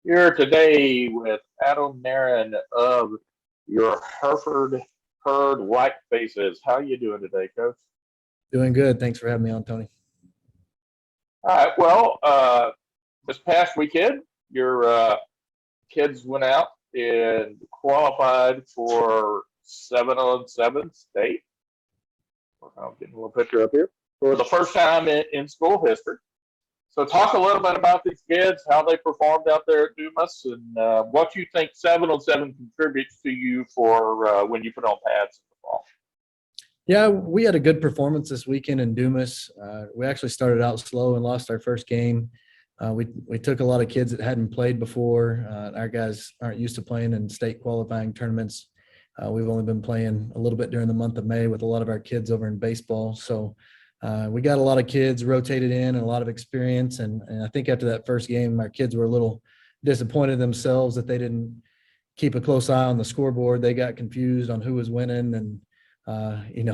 Here today with Adam Naron of your Hereford Herd Whitefaces. How you doing today, Coach? Doing good. Thanks for having me on, Tony. All right. Well, this past weekend, your kids went out and qualified for 7-on-7 state. I'm getting a little picture up here for the first time in school history. So talk a little bit about these kids, how they performed out there at Dumas, and what you think 7-on-7 contributes to you for when you put on pads in the fall. Yeah, we had a good performance this weekend in Dumas. We actually started out slow and lost our first game. We took a lot of kids that hadn't played before. Our guys aren't used to playing in state qualifying tournaments. We've only been playing a little bit during the month of May with a lot of our kids over in baseball. So we got a lot of kids rotated in and a lot of experience. And I think after that first game, our kids were a little disappointed themselves that they didn't keep a close eye on the scoreboard. They got confused on who was winning and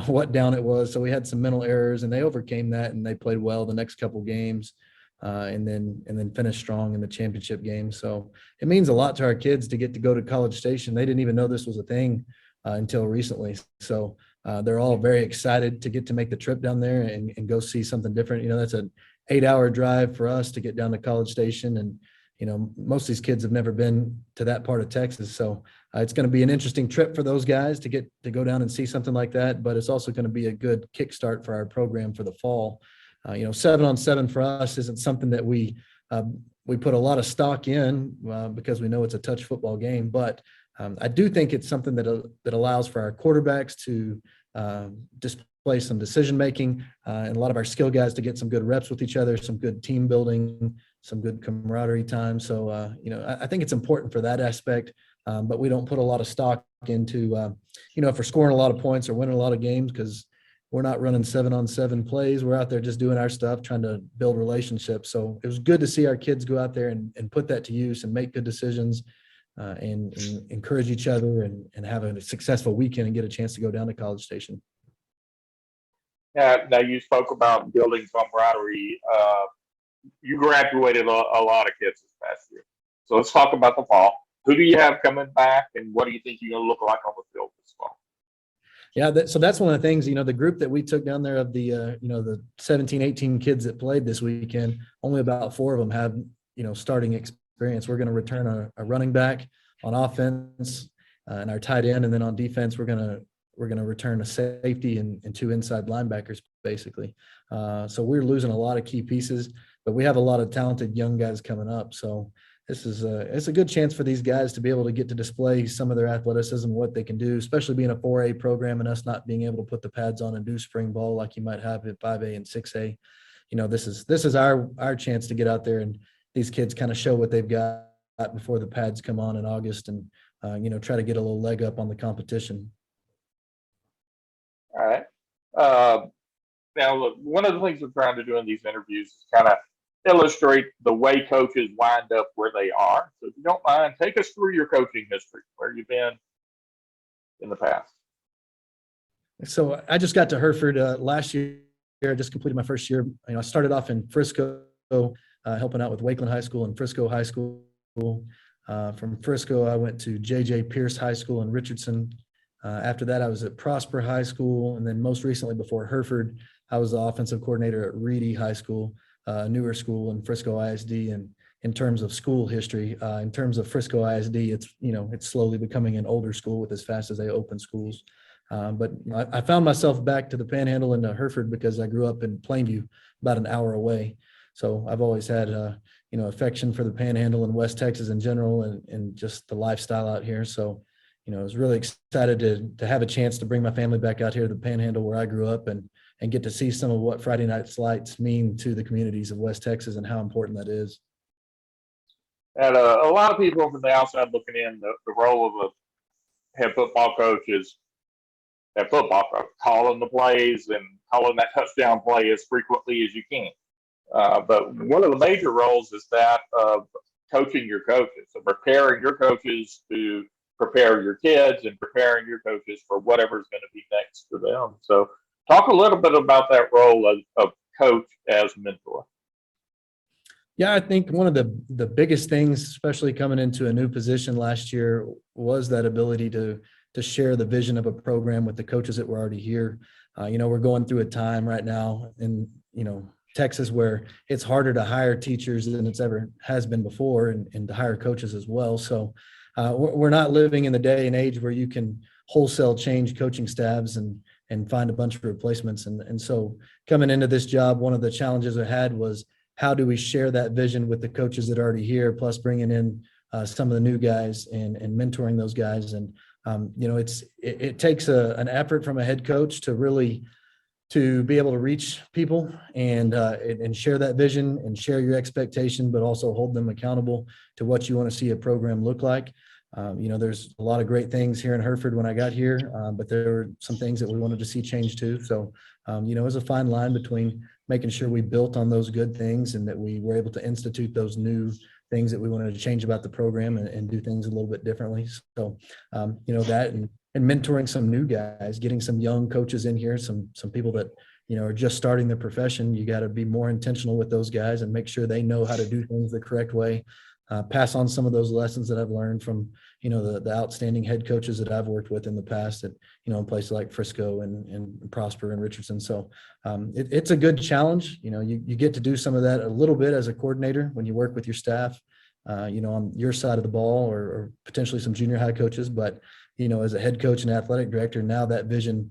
what down it was. So we had some mental errors, and they overcame that, and they played well the next couple games, and then finished strong in the championship game. So it means a lot to our kids to get to go to College Station. They didn't even know this was a thing until recently. So they're all very excited to get to make the trip down there and go see something different. That's an 8-hour drive for us to get down to College Station, and most of these kids have never been to that part of Texas. So it's going to be an interesting trip for those guys to get to go down and see something like that. But it's also going to be a good kickstart for our program for the fall. 7-on-7 for us isn't something that we put a lot of stock in because we know it's a touch football game. But I do think it's something that allows for our quarterbacks to display some decision making and a lot of our skill guys to get some good reps with each other, some good team building, some good camaraderie time. So, I think it's important for that aspect, but we don't put a lot of stock into, if we're scoring a lot of points or winning a lot of games, because we're not running 7-on-7 plays. We're out there just doing our stuff, trying to build relationships. So it was good to see our kids go out there and put that to use and make good decisions and encourage each other and have a successful weekend and get a chance to go down to College Station. Now you spoke about building camaraderie. You graduated a lot of kids this past year. So let's talk about the fall. Who do you have coming back, and what do you think you're going to look like on the field this fall? Yeah, so that's one of the things, the group that we took down there of the 17, 18 kids that played this weekend, only about 4 of them have, starting experience. We're going to return a running back on offense and our tight end, and then on defense, we're going to return a safety and 2 inside linebackers, basically. So we're losing a lot of key pieces, but we have a lot of talented young guys coming up. So it's a good chance for these guys to be able to get to display some of their athleticism, what they can do, especially being a 4A program and us not being able to put the pads on and do spring ball like you might have at 5A and 6A. This is our chance to get out there and these kids kind of show what they've got before the pads come on in August and, try to get a little leg up on the competition. All right. Now, look, one of the things we're trying to do in these interviews is kind of illustrate the way coaches wind up where they are. So if you don't mind, take us through your coaching history, where you've been in the past. So I just got to Hereford last year. I just completed my first year. I started off in Frisco, helping out with Wakeland High School and Frisco High School. From Frisco, I went to J.J. Pierce High School in Richardson. After that, I was at Prosper High School. And then most recently before Hereford, I was the offensive coordinator at Reedy High School, a newer school in Frisco ISD. And in terms of school history, in terms of Frisco ISD, it's slowly becoming an older school with as fast as they open schools. But I found myself back to the Panhandle into Hereford because I grew up in Plainview, about an hour away. So I've always had, affection for the Panhandle and West Texas in general and just the lifestyle out here. So, I was really excited to have a chance to bring my family back out here to the Panhandle where I grew up and get to see some of what Friday Night Lights mean to the communities of West Texas and how important that is. And a lot of people from the outside looking in, the role of a head football coach is that football coach, calling the plays and calling that touchdown play as frequently as you can. But one of the major roles is that of coaching your coaches, so preparing your coaches to prepare your kids and preparing your coaches for whatever's going to be next for them. So talk a little bit about that role of coach as mentor. Yeah, I think one of the biggest things, especially coming into a new position last year, was that ability to share the vision of a program with the coaches that were already here. We're going through a time right now in Texas where it's harder to hire teachers than it's ever has been before, and to hire coaches as well. So we're not living in the day and age where you can wholesale change coaching staffs and find a bunch of replacements. And so coming into this job, one of the challenges I had was, how do we share that vision with the coaches that are already here, plus bringing in some of the new guys and mentoring those guys. And it takes an effort from a head coach to really to be able to reach people and share that vision and share your expectation, but also hold them accountable to what you want to see a program look like. There's a lot of great things here in Hereford when I got here, but there were some things that we wanted to see change too. So, it was a fine line between making sure we built on those good things and that we were able to institute those new things that we wanted to change about the program and do things a little bit differently. So, that and mentoring some new guys, getting some young coaches in here, some people that, are just starting their profession. You got to be more intentional with those guys and make sure they know how to do things the correct way. Pass on some of those lessons that I've learned from, the outstanding head coaches that I've worked with in the past at, in places like Frisco and Prosper and Richardson. So it's a good challenge. You get to do some of that a little bit as a coordinator when you work with your staff, on your side of the ball or potentially some junior high coaches. But, as a head coach and athletic director, now that vision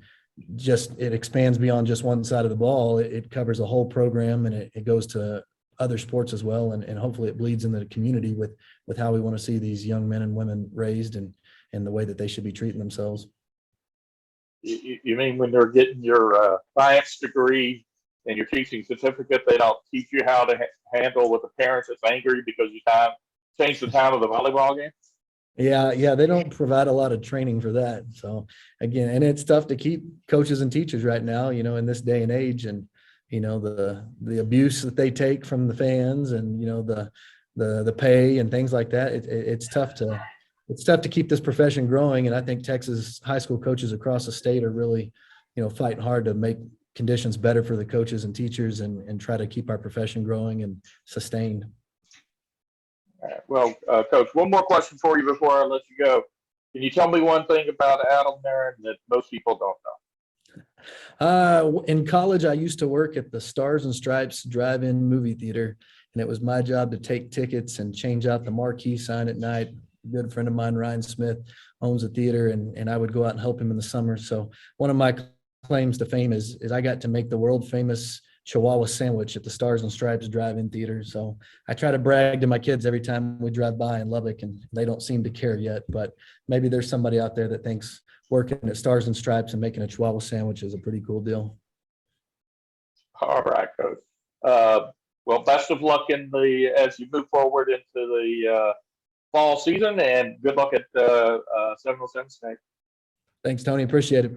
it expands beyond just one side of the ball. It covers a whole program, and it goes to other sports as well. And hopefully it bleeds into the community with how we want to see these young men and women raised and the way that they should be treating themselves. You mean when they're getting your science degree and your teaching certificate, they don't teach you how to handle with the parents that's angry because you changed the time of the volleyball game? Yeah, they don't provide a lot of training for that. So again, and it's tough to keep coaches and teachers right now, in this day and age, and the abuse that they take from the fans and the pay and things like that. It's tough to keep this profession growing. And I think Texas high school coaches across the state are really fighting hard to make conditions better for the coaches and teachers and try to keep our profession growing and sustained. All right. Well, Coach, one more question for you before I let you go. Can you tell me one thing about Adam Naron that most people don't know? In college, I used to work at the Stars and Stripes drive-in movie theater, and it was my job to take tickets and change out the marquee sign at night. A good friend of mine, Ryan Smith, owns a theater, and I would go out and help him in the summer. So one of my claims to fame is I got to make the world famous chihuahua sandwich at the Stars and Stripes drive-in theater. So I try to brag to my kids every time we drive by in Lubbock, and they don't seem to care yet, but maybe there's somebody out there that thinks working at Stars and Stripes and making a chihuahua sandwich is a pretty cool deal. All right, Coach. Well, best of luck as you move forward into the fall season, and good luck at 707 State. Thanks, Tony. Appreciate it.